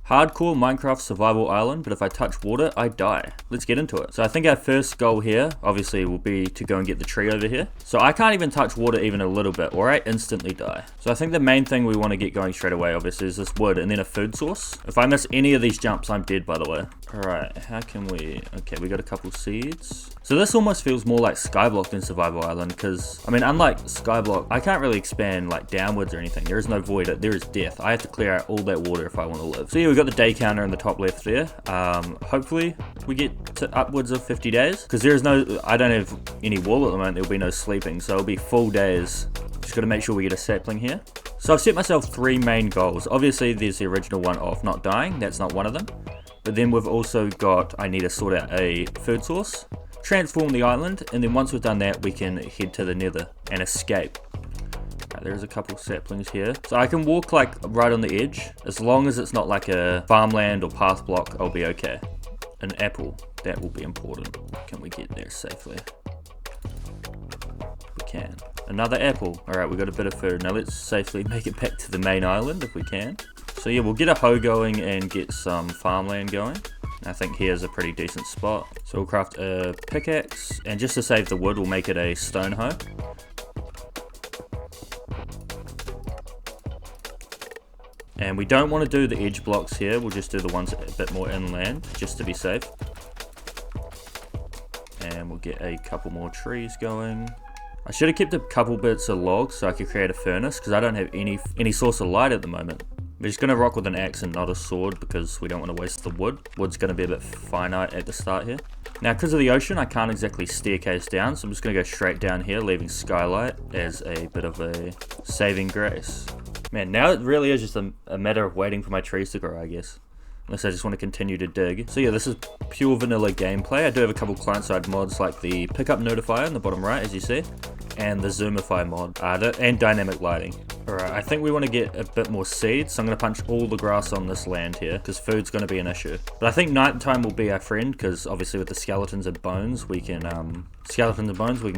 Hardcore Minecraft survival island, but if I touch water, I die. Let's get into it. So I think our first goal here, obviously, will be to go and get the tree over here. So I can't even touch water even a little bit, or I instantly die. So I think the main thing we want to get going straight away, obviously, is this wood, and then a food source. If I miss any of these jumps, I'm dead, by the way. Alright, how can we... Okay, we got a couple seeds. So this almost feels more like Skyblock than Survival Island, because, I mean, unlike Skyblock, I can't really expand, like, downwards or anything. There is no void, there is death. I have to clear out all that water if I want to live. So yeah, we got the day counter in the top left there. Hopefully, we get to upwards of 50 days, because there is no... I don't have any wool at the moment, there'll be no sleeping, so it'll be full days. Just got to make sure we get a sapling here. So I've set myself 3 main goals. Obviously, there's the original one of not dying. That's not one of them. But then we've also got, I need to sort out a food source, transform the island, and then once we've done that, we can head to the nether and escape. Right, there's a couple saplings here. So I can walk like right on the edge. As long as it's not like a farmland or path block, I'll be okay. An apple, that will be important. Can we get there safely? We can. Another apple. Alright, we got a bit of food. Now let's safely make it back to the main island if we can. So yeah, we'll get a hoe going and get some farmland going. I think here's a pretty decent spot. So we'll craft a pickaxe, and just to save the wood, we'll make it a stone hoe. And we don't want to do the edge blocks here, we'll just do the ones a bit more inland, just to be safe. And we'll get a couple more trees going. I should have kept a couple bits of logs so I could create a furnace, because I don't have any source of light at the moment. We're just going to rock with an axe and not a sword because we don't want to waste the wood. Wood's going to be a bit finite at the start here. Now, because of the ocean, I can't exactly staircase down, so I'm just going to go straight down here, leaving skylight as a bit of a saving grace. Man, now it really is just a matter of waiting for my trees to grow, I guess. Unless I just want to continue to dig. So yeah, this is pure vanilla gameplay. I do have a couple client-side mods like the pickup notifier in the bottom right, as you see, and the zoomify mod, and dynamic lighting. Alright, I think we want to get a bit more seeds, so I'm going to punch all the grass on this land here, because food's going to be an issue. But I think nighttime will be our friend, because obviously with the skeletons and bones, we can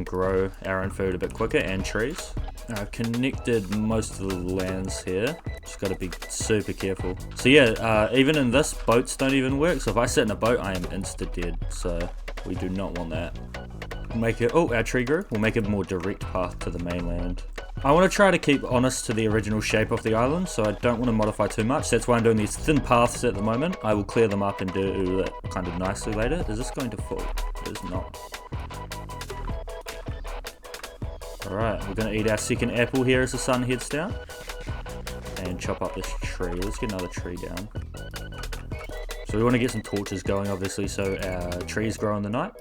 grow our own food a bit quicker, and trees. I've connected most of the lands here. Just got to be super careful. So yeah, even in this, boats don't even work. So if I sit in a boat, I am insta-dead. So we do not want that. Make it, oh, our tree grew. We'll make a more direct path to the mainland. I want to try to keep honest to the original shape of the island, so I don't want to modify too much. That's why I'm doing these thin paths at the moment. I will clear them up and do that kind of nicely later. Is this going to fall? It is not. Alright, we're going to eat our second apple here as the sun heads down. And chop up this tree. Let's get another tree down. So we want to get some torches going, obviously, so our trees grow in the night.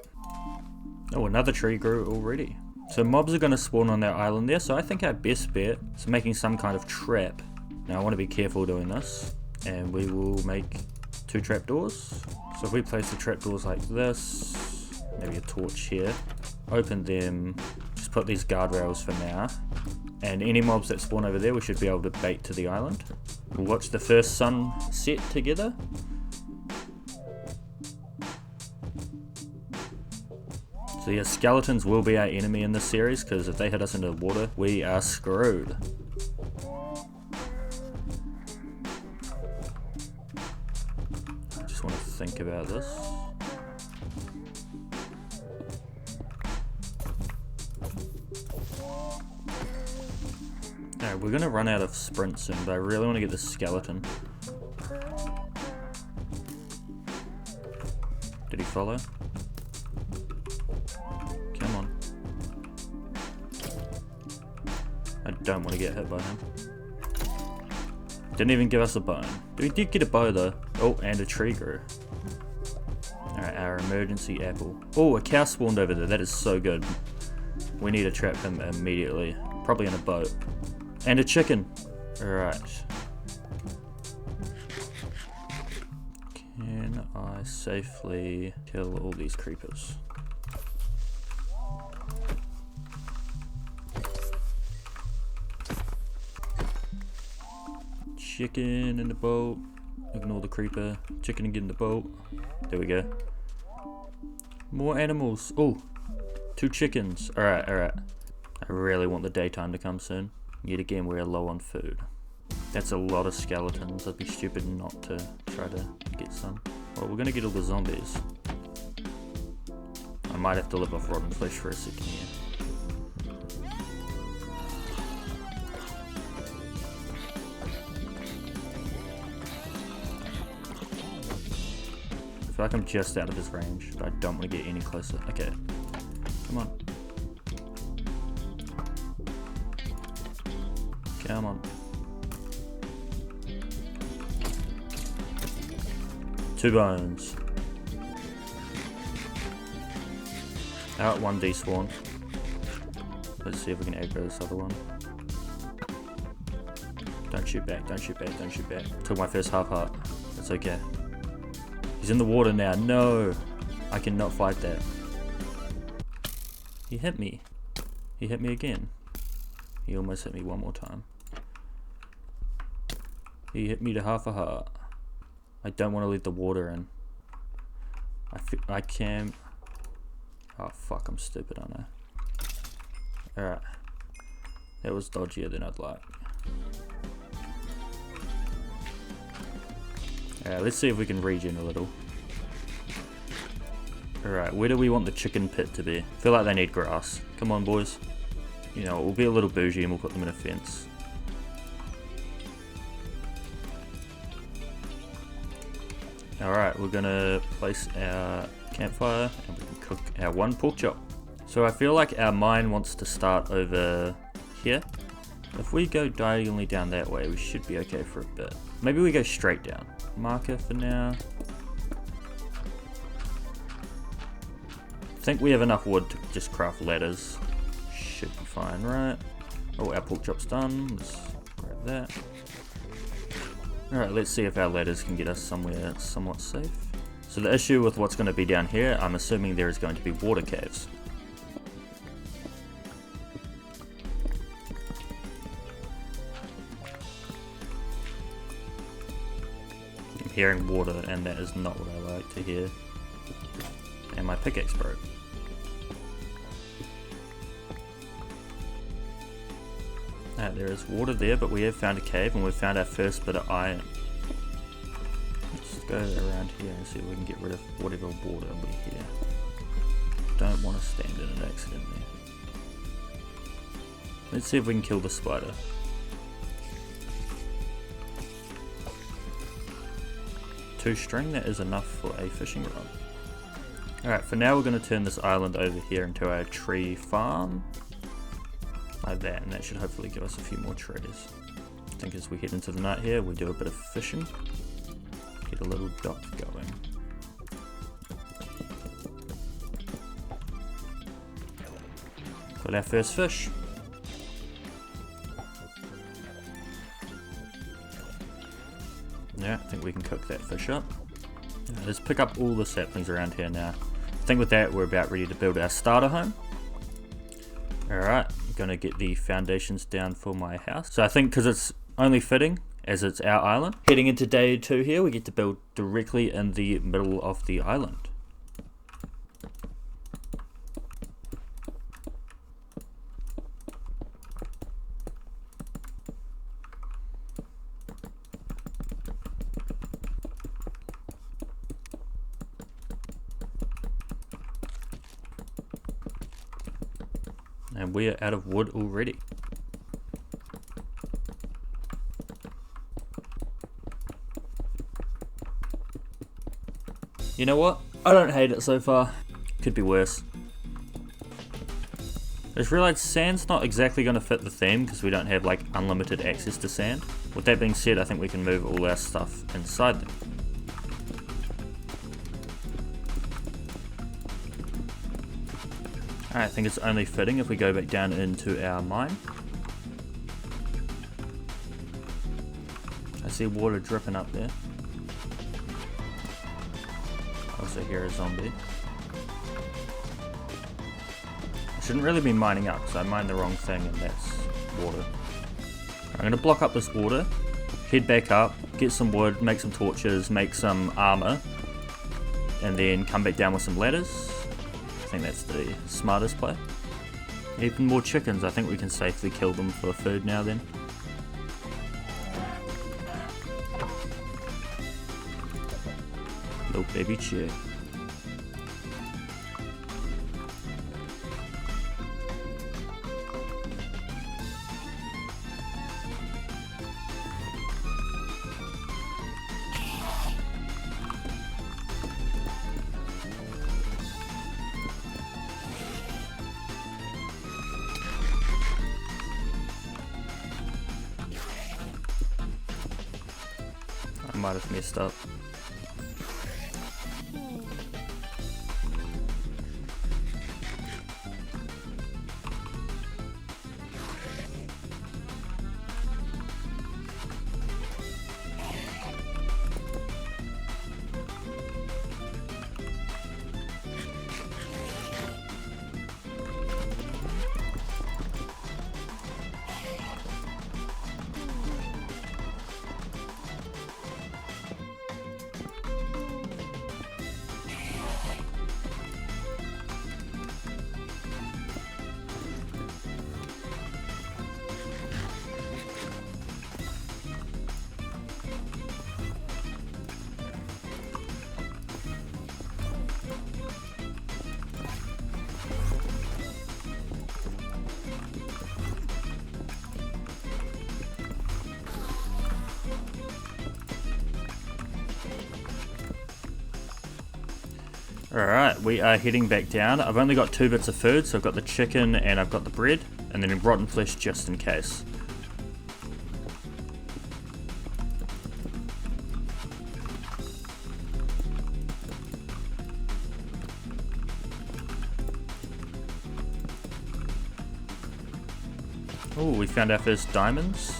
Oh, another tree grew already. So mobs are going to spawn on their island there, so I think our best bet is making some kind of trap. Now I want to be careful doing this. And we will make 2 trapdoors. So if we place the trapdoors like this, maybe a torch here, open them, just put these guardrails for now, and any mobs that spawn over there we should be able to bait to the island. We'll watch the first sun set together. So yeah, skeletons will be our enemy in this series, because if they hit us into the water, we are screwed. I just want to think about this. Alright, we're going to run out of sprint soon, but I really want to get this skeleton. Did he follow? Come on. I don't want to get hit by him. Didn't even give us a bone. But we did get a bow though. Oh, and a tree grew. Alright, our emergency apple. Oh, a cow spawned over there. That is so good. We need to trap him immediately. Probably in a boat. And a chicken. Alright. Can I safely kill all these creepers? Chicken in the boat. Ignore the creeper. Chicken and get in the boat. There we go. More animals. Oh, 2 chickens. Alright, alright. I really want the daytime to come soon. Yet again, we're low on food. That's a lot of skeletons. I'd be stupid not to try to get some. Well, we're gonna get all the zombies. I might have to live off rotten flesh for a second here. I feel like I'm just out of his range, but I don't want to get any closer. Okay, come on. Come on. 2 bones. Alright, 1 despawn. Let's see if we can aggro this other one. Don't shoot back, don't shoot back, don't shoot back. Took my first half heart. That's okay. He's in the water now. No! I cannot fight that. He hit me. He hit me again. He almost hit me one more time. He hit me to half a heart. I don't want to let the water in. I can... Oh fuck, I'm stupid, aren't I? Alright. That was dodgier than I'd like. Alright, let's see if we can regen a little. Alright, where do we want the chicken pit to be? I feel like they need grass. Come on, boys. You know, we'll be a little bougie and we'll put them in a fence. Alright, we're gonna place our campfire and we can cook our 1 pork chop. So I feel like our mine wants to start over here. If we go diagonally down that way, we should be okay for a bit. Maybe we go straight down. Marker for now. I think we have enough wood to just craft ladders. Should be fine, right? Oh, our pork chop's done. Let's grab that. Alright, let's see if our ladders can get us somewhere somewhat safe. So the issue with what's going to be down here, I'm assuming there is going to be water caves. I'm hearing water and that is not what I like to hear. And my pickaxe broke. There is water there, but we have found a cave and we've found our first bit of iron. Let's go around here and see if we can get rid of whatever water we hear. Don't want to stand in it accidentally. Let's see if we can kill the spider. Two string, that is enough for a fishing rod. Alright, for now we're going to turn this island over here into our tree farm. Like that, and that should hopefully give us a few more trees. I think as we head into the night here, we do a bit of fishing. Get a little dock going. Got our first fish. Yeah, I think we can cook that fish up. Let's pick up all the saplings around here now. I think with that we're about ready to build our starter home. Alright, I'm going to get the foundations down for my house. So I think because it's only fitting, as it's our island. Heading into day 2 here, we get to build directly in the middle of the island. And we are out of wood already. You know what? I don't hate it so far. Could be worse. I just realized sand's not exactly going to fit the theme because we don't have like unlimited access to sand. With that being said, I think we can move all our stuff inside them. I think it's only fitting if we go back down into our mine. I see water dripping up there. Also hear a zombie. I shouldn't really be mining up because I mined the wrong thing and that's water. I'm going to block up this water, head back up, get some wood, make some torches, make some armor, and then come back down with some ladders. I think that's the smartest play. Even more chickens, I think we can safely kill them for food now then. Little baby chair. I might have messed up. Alright, we are heading back down. I've only got 2 bits of food, so I've got the chicken and I've got the bread, and then rotten flesh just in case. Oh, we found our first diamonds.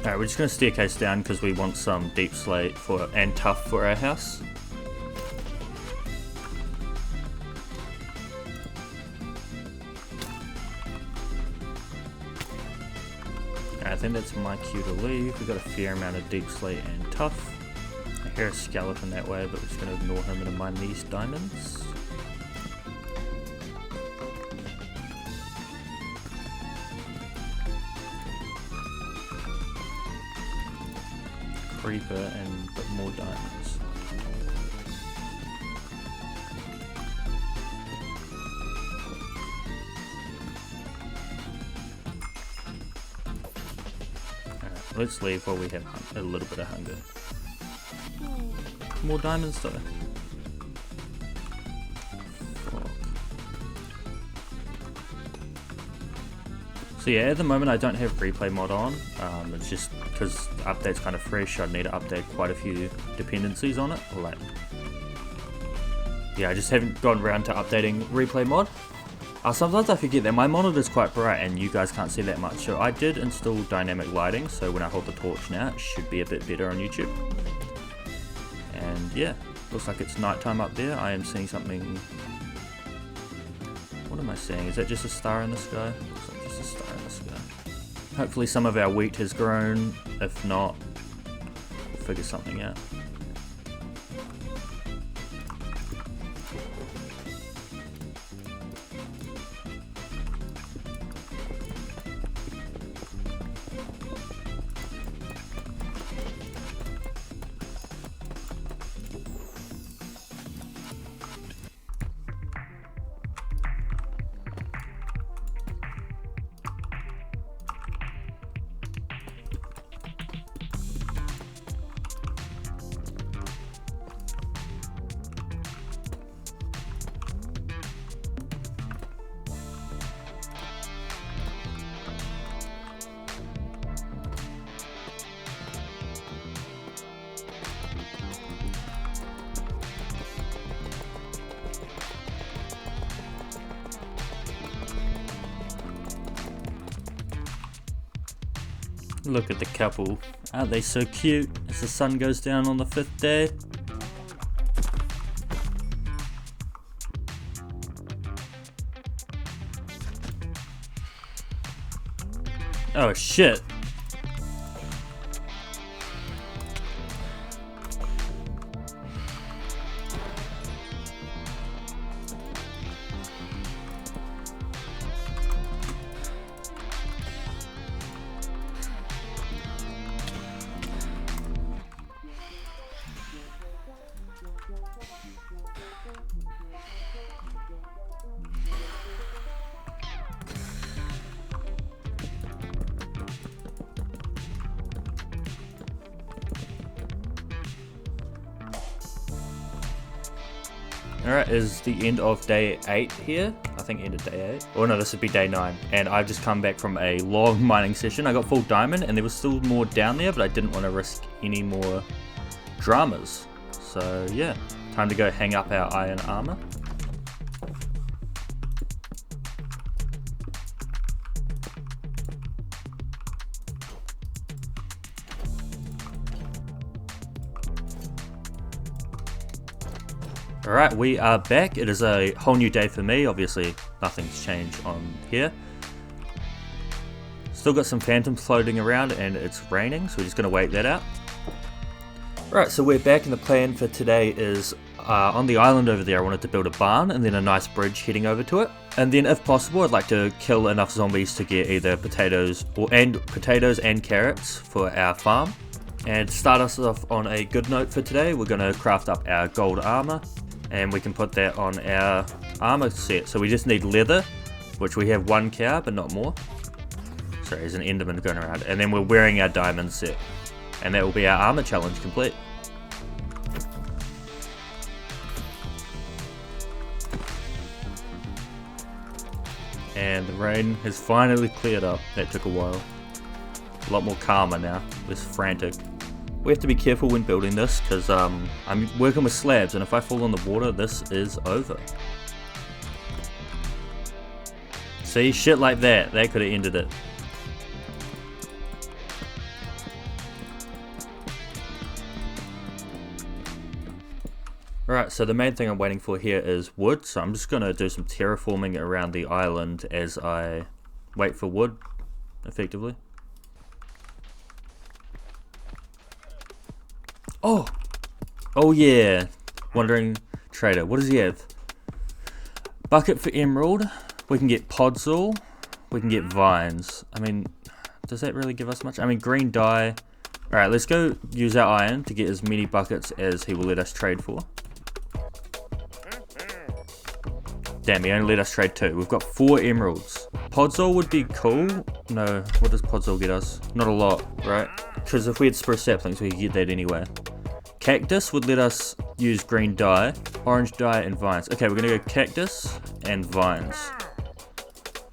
Alright, we're just going to staircase down because we want some deep slate and tough for our house. I think that's my cue to leave. We've got a fair amount of deep slate and tough. I hear a skeleton that way, but we're just going to ignore him and mine these diamonds. Creeper and but more diamonds. Alright, let's leave while we have a little bit of hunger. More diamonds though. Fuck. So yeah, at the moment I don't have replay mod on. It's just because the update's kind of fresh. I'd need to update quite a few dependencies on it. Like, yeah, I just haven't gone around to updating replay mod. Sometimes I forget that my monitor's quite bright and you guys can't see that much. So I did install dynamic lighting, so when I hold the torch now, it should be a bit better on YouTube. And yeah, looks like it's nighttime up there. I am seeing something. What am I seeing? Is that just a star in the sky? Looks like just a star in the sky. Hopefully some of our wheat has grown. If not, we'll figure something out. Look at the couple. Aren't they so cute as the sun goes down on the 5th day? Oh shit. Alright, is the end of day 8 here. I think end of day 8. Oh no, this would be day 9. And I've just come back from a long mining session. I got full diamond and there was still more down there, but I didn't want to risk any more dramas. So yeah, time to go hang up our iron armor. Alright, we are back. It is a whole new day for me. Obviously, nothing's changed on here. Still got some phantoms floating around and it's raining, so we're just going to wait that out. Right, so we're back and the plan for today is on the island over there I wanted to build a barn and then a nice bridge heading over to it. And then if possible I'd like to kill enough zombies to get either potatoes and carrots for our farm. And to start us off on a good note for today, we're going to craft up our gold armor. And we can put that on our armor set. So we just need leather, which we have 1 cow, but not more. Sorry, there's an enderman going around. And then we're wearing our diamond set. And that will be our armor challenge complete. And the rain has finally cleared up. That took a while. A lot more calmer now, less frantic. We have to be careful when building this because I'm working with slabs and if I fall in the water this is over. See, shit like that could have ended it. Alright, so the main thing I'm waiting for here is wood, so I'm just going to do some terraforming around the island as I wait for wood, effectively. Oh yeah, wandering trader, what does he have? Bucket for emerald, we can get podzol, we can get vines. I mean, does that really give us much? I mean, green dye. Alright, let's go use our iron to get as many buckets as he will let us trade for. Damn, he only let us trade 2. We've got 4 emeralds. Podzol would be cool. No, what does podzol get us? Not a lot, right? Because if we had spruce saplings, we could get that anyway. Cactus would let us use green dye, orange dye, and vines. Okay, we're going to go cactus and vines.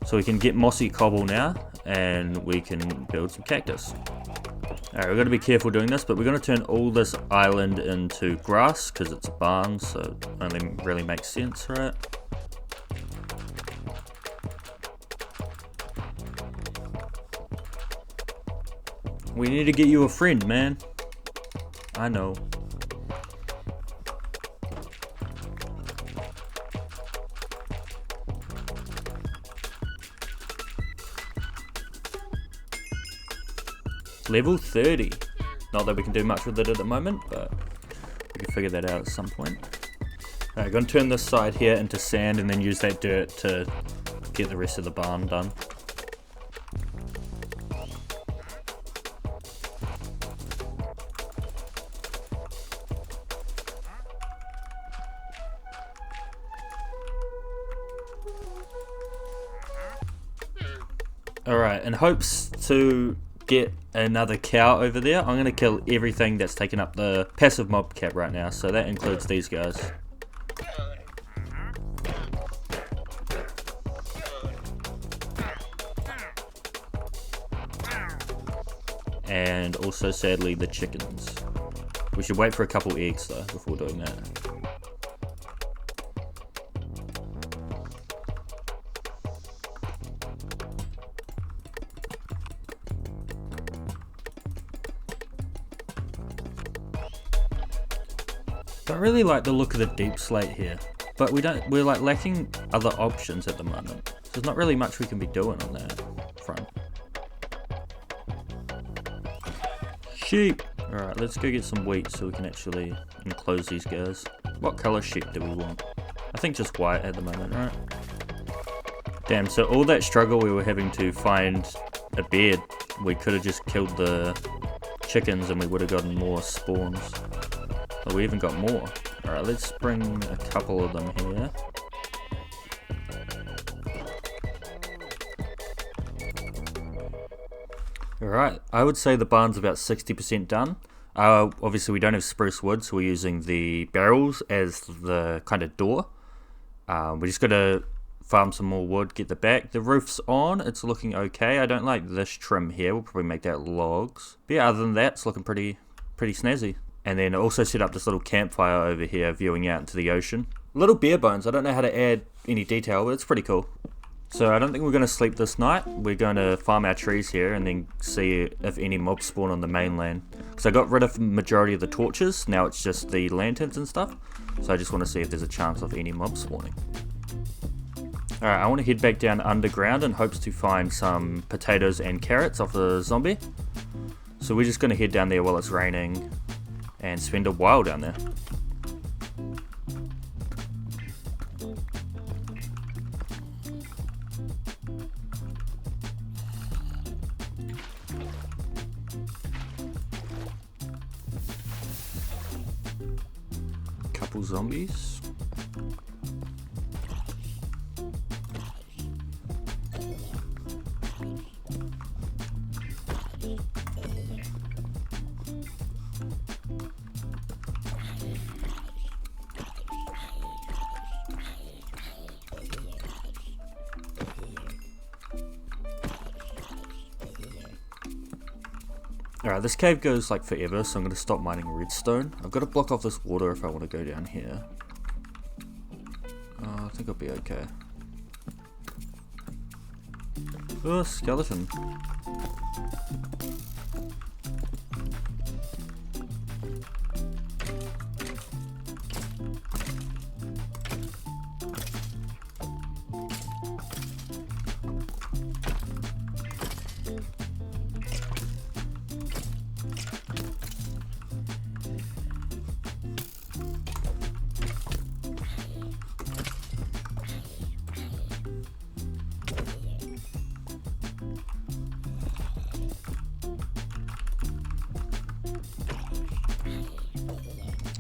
So we can get mossy cobble now, and we can build some cactus. Alright, we're going to be careful doing this, but we're going to turn all this island into grass, because it's a barn, so it only really makes sense, right? We need to get you a friend, man. I know. Level 30. Not that we can do much with it at the moment, but we can figure that out at some point. Alright, I'm going to turn this side here into sand and then use that dirt to get the rest of the barn done. Alright, in hopes to get another cow over there, I'm going to kill everything that's taking up the passive mob cap right now, so that includes these guys. And also, sadly, the chickens. We should wait for a couple eggs though before doing that. I really like the look of the deep slate here, but we're like lacking other options at the moment. So there's not really much we can be doing on that front. Sheep! Alright, let's go get some wheat so we can actually enclose these guys. What color sheep do we want? I think just white at the moment, right? Damn, so all that struggle we were having to find a bed, we could have just killed the chickens and we would have gotten more spawns. Oh, we even got more. Alright, let's bring a couple of them here. Alright, I would say the barn's about 60% done. Obviously we don't have spruce wood, so we're using the barrels as the kind of door. We're just gonna farm some more wood, get the back. The roof's on, it's looking okay. I don't like this trim here, we'll probably make that logs. But yeah, other than that, it's looking pretty snazzy. And then also set up this little campfire over here, viewing out into the ocean. Little bare bones, I don't know how to add any detail, but it's pretty cool. So I don't think we're going to sleep this night. We're going to farm our trees here and then see if any mobs spawn on the mainland. Because I got rid of the majority of the torches, now it's just the lanterns and stuff. So I just want to see if there's a chance of any mobs spawning. Alright, I want to head back down underground in hopes to find some potatoes and carrots off the zombie. So we're just going to head down there while it's raining and spend a while down there. Couple zombies. Alright, this cave goes like forever, so I'm going to stop mining redstone. I've got to block off this water if I want to go down here. I think I'll be okay. Oh, skeleton.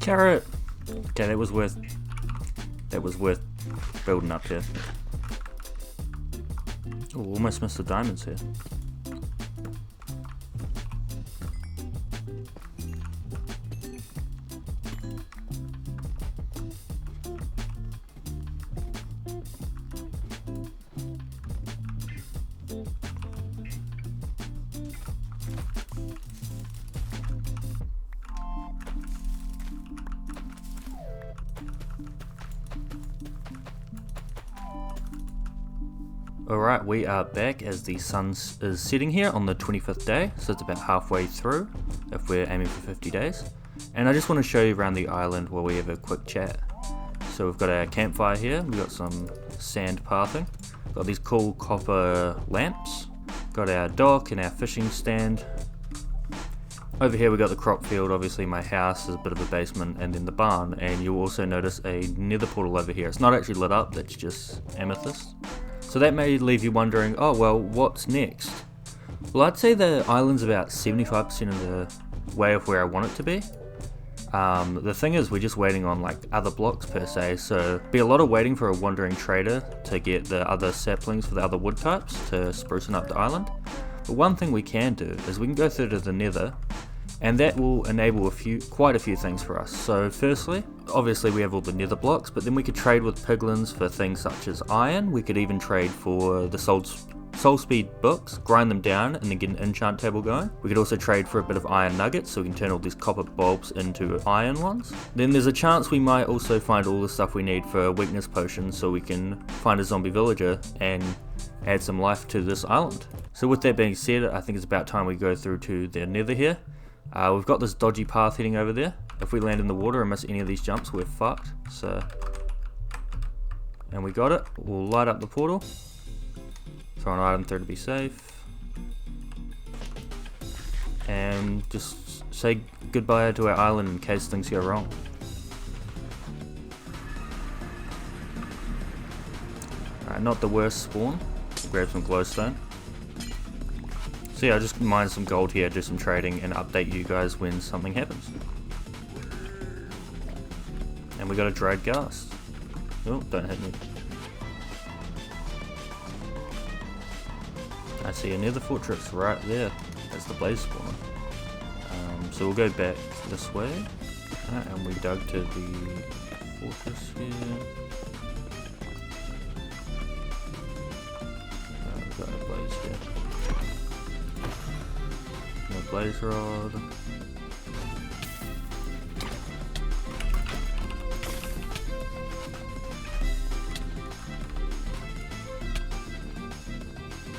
Carrot! Okay, that was worth building up here. Oh, almost missed the diamonds here. Alright, we are back as the sun is setting here on the 25th day, so it's about halfway through if we're aiming for 50 days. And I just want to show you around the island while we have a quick chat. So we've got our campfire here, we've got some sand pathing, got these cool copper lamps, got our dock and our fishing stand. Over here we got the crop field, obviously my house is a bit of a basement, and then the barn, and you'll also notice a nether portal over here. It's not actually lit up, that's just amethyst. So that may leave you wondering, oh well, what's next? Well, I'd say the island's about 75% of the way of where I want it to be. The thing is, we're just waiting on like other blocks per se, so be a lot of waiting for a wandering trader to get the other saplings for the other wood types to sprucing up the island. But one thing we can do is we can go through to the nether, and that will enable quite a few things for us. So firstly, obviously we have all the nether blocks, but then we could trade with piglins for things such as iron. We could even trade for the soul speed books, grind them down and then get an enchant table going. We could also trade for a bit of iron nuggets, so we can turn all these copper bulbs into iron ones. Then there's a chance we might also find all the stuff we need for weakness potions, so we can find a zombie villager and add some life to this island. So with that being said, I think it's about time we go through to the nether here. We've got this dodgy path heading over there. If we land in the water and miss any of these jumps, we're fucked. So, and we got it. We'll light up the portal. Throw an item through to be safe. And just say goodbye to our island in case things go wrong. Alright, not the worst spawn. Grab some glowstone. So yeah, I'll just mine some gold here, do some trading, and update you guys when something happens. And we got a dried ghast. Oh, don't hit me. I see another fortress right there. That's the blaze spawner. So we'll go back this way, and we dug to the fortress here. We've got a blaze here. No blaze rod.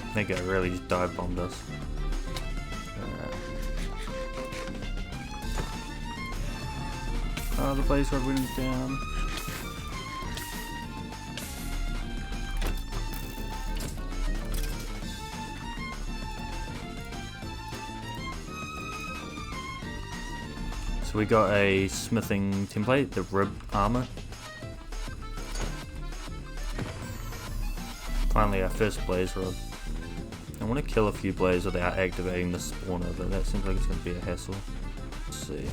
I think I really just dive bombed us. The blaze rod went down. So we got a smithing template, the rib armor. Finally our first blaze rod. I want to kill a few blaze without activating the spawner, but that seems like it's going to be a hassle. Let's see.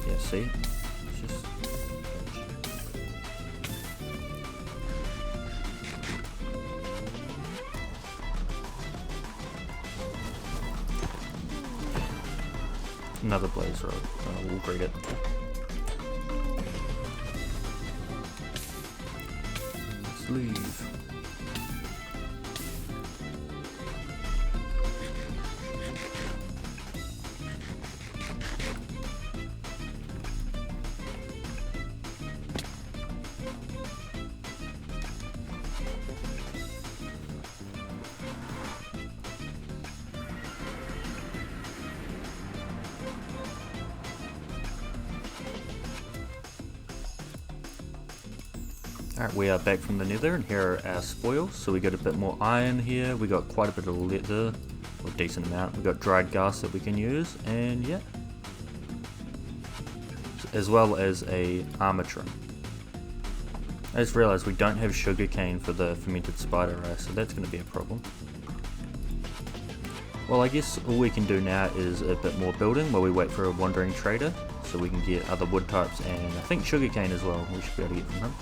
Yeah, see? It's just... Another blaze rod. We'll greet it. Let's leave. Alright, we are back from the nether, and here are our spoils. So we got a bit more iron here, we got quite a bit of leather, or a decent amount, we got dried gas that we can use, and yeah. As well as a armor trim. I just realised we don't have sugarcane for the fermented spider rice, so that's going to be a problem. Well, I guess all we can do now is a bit more building while we wait for a wandering trader, so we can get other wood types, and I think sugarcane as well, we should be able to get from him.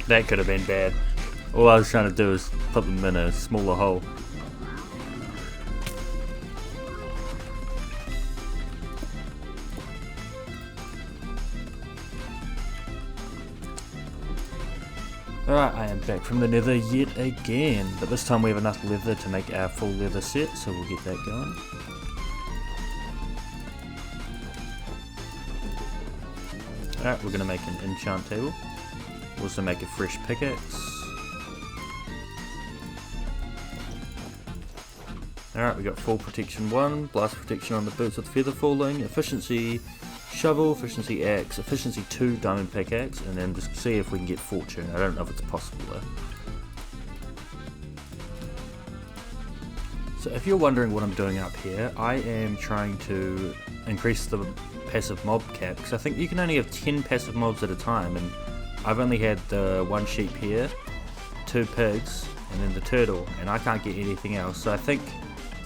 That could have been bad. All I was trying to do is put them in a smaller hole. Alright, I am back from the nether yet again, but this time we have enough leather to make our full leather set, so we'll get that going. Alright, we're going to make an enchant table. Also make a fresh pickaxe. Alright, we got full protection 1, blast protection on the boots with feather falling, efficiency shovel, efficiency axe, efficiency 2 diamond pickaxe, and then just see if we can get fortune. I don't know if it's possible though. So if you're wondering what I'm doing up here, I am trying to increase the passive mob cap, because I think you can only have 10 passive mobs at a time, and I've only had the 1 sheep here, 2 pigs, and then the turtle, and I can't get anything else. So I think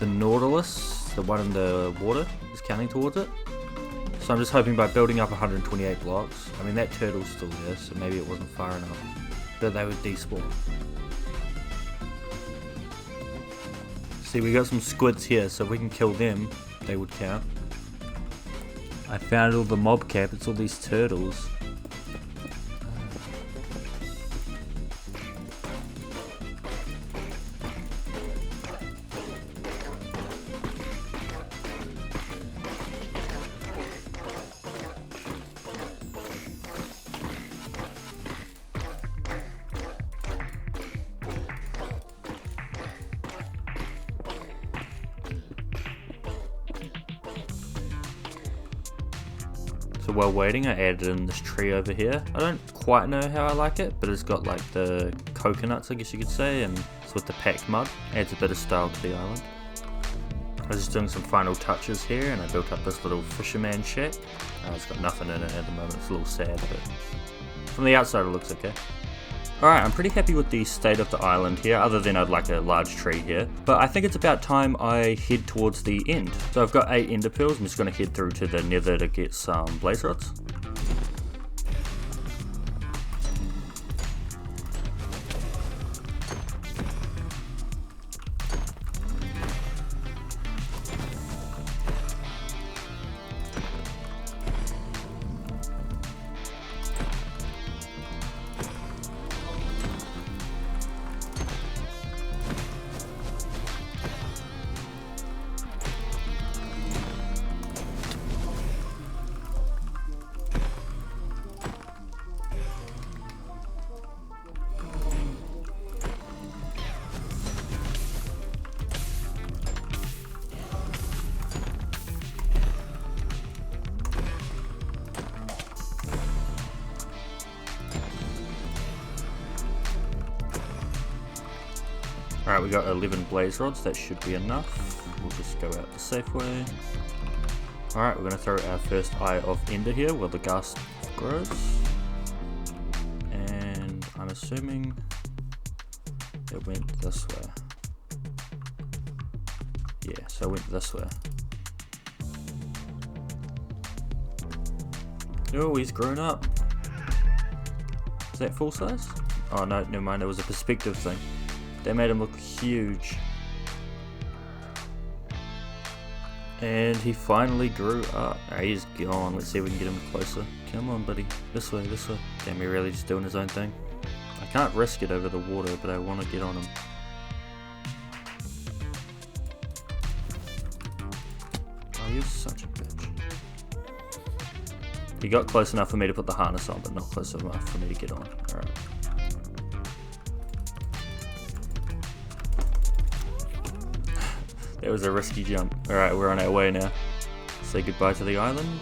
the Nautilus, the one in the water, is counting towards it. So I'm just hoping by building up 128 blocks, I mean that turtle's still there, so maybe it wasn't far enough, but they would despawn. See, we got some squids here, so if we can kill them, they would count. I found all the mob cap, it's all these turtles. So while waiting, I added in this tree over here. I don't quite know how I like it, but it's got like the coconuts, I guess you could say, and it's with the packed mud. Adds a bit of style to the island. I was just doing some final touches here, and I built up this little fisherman shack. It's got nothing in it at the moment, it's a little sad, but from the outside it looks okay. Alright, I'm pretty happy with the state of the island here, other than I'd like a large tree here. But I think it's about time I head towards the end. So I've got 8 ender pearls, I'm just going to head through to the nether to get some blaze rods. Alright, we got 11 blaze rods, that should be enough. We'll just go out the safe way. Alright, we're going to throw our first eye of ender here where the ghast grows. And I'm assuming it went this way. Yeah, so it went this way. Oh, he's grown up. Is that full size? Oh no, never mind, it was a perspective thing. That made him look huge. And he finally grew up. Alright, he's gone. Let's see if we can get him closer. Come on, buddy. This way, this way. Damn, he's really just doing his own thing. I can't risk it over the water, but I want to get on him. Oh, you're such a bitch. He got close enough for me to put the harness on, but not close enough for me to get on. Alright. That was a risky jump. Alright, we're on our way now. Say goodbye to the island.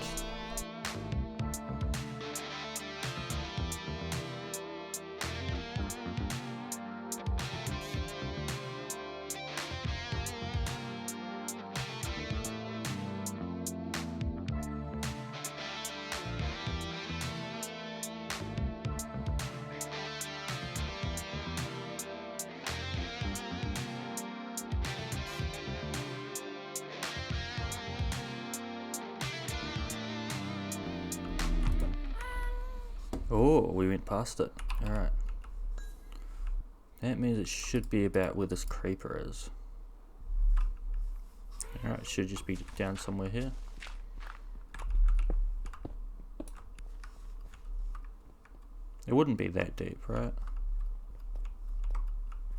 Oh, we went past it. Alright. That means it should be about where this creeper is. Alright, it should just be down somewhere here. It wouldn't be that deep, right?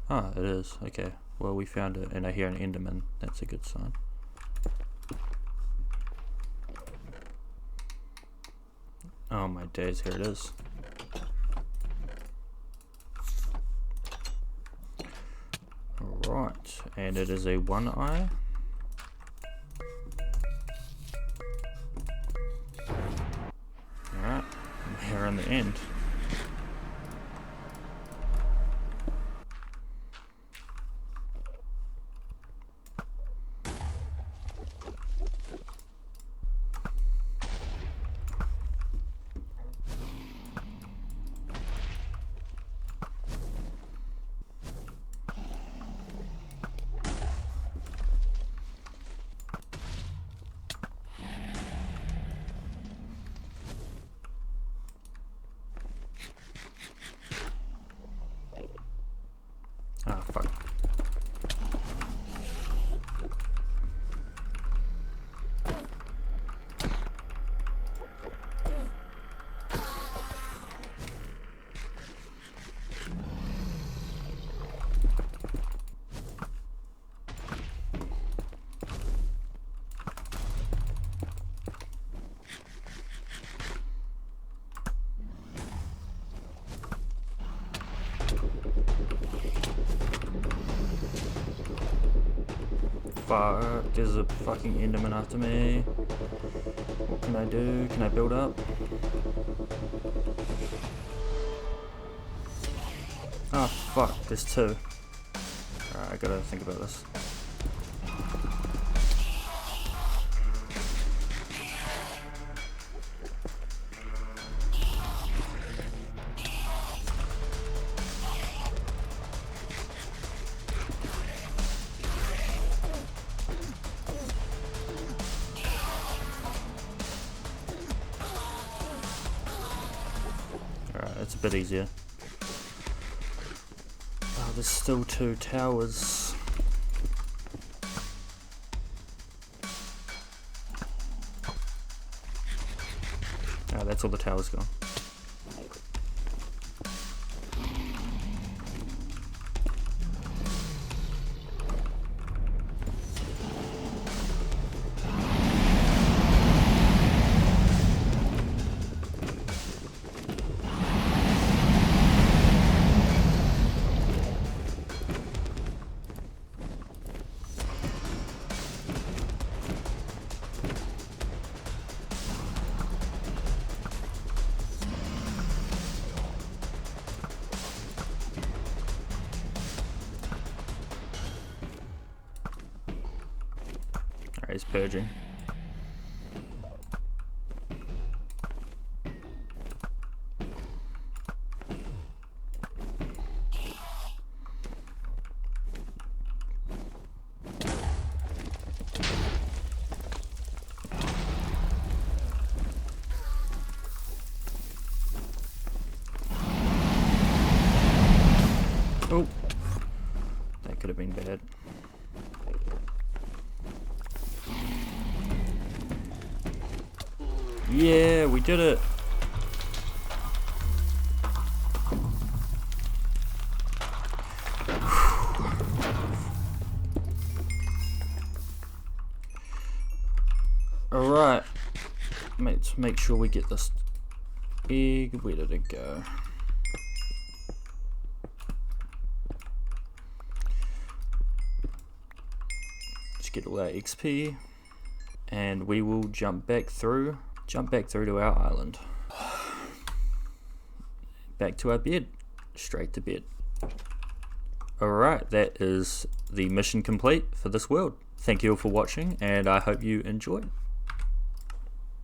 Ah, it is. Okay. Well, we found it, and I hear an enderman. That's a good sign. Oh my days, here it is. Alright, and it is a one eye. Alright, we're in the end. Ah, fuck. Fuck, there's a fucking enderman after me. What can I do? Can I build up? Oh fuck, there's two. Alright, I gotta think about this. a bit easier. Oh, there's still 2 towers. Oh, that's all the towers gone. Alright, he's purging. Oh, that could have been bad. Yeah, we did it. Alright, let's make sure we get this egg. Where did it go? Let's get all that XP, and we will jump back through to our island. Back to our bed, straight to bed. Alright, that is the mission complete for this world. Thank you all for watching, and I hope you enjoyed.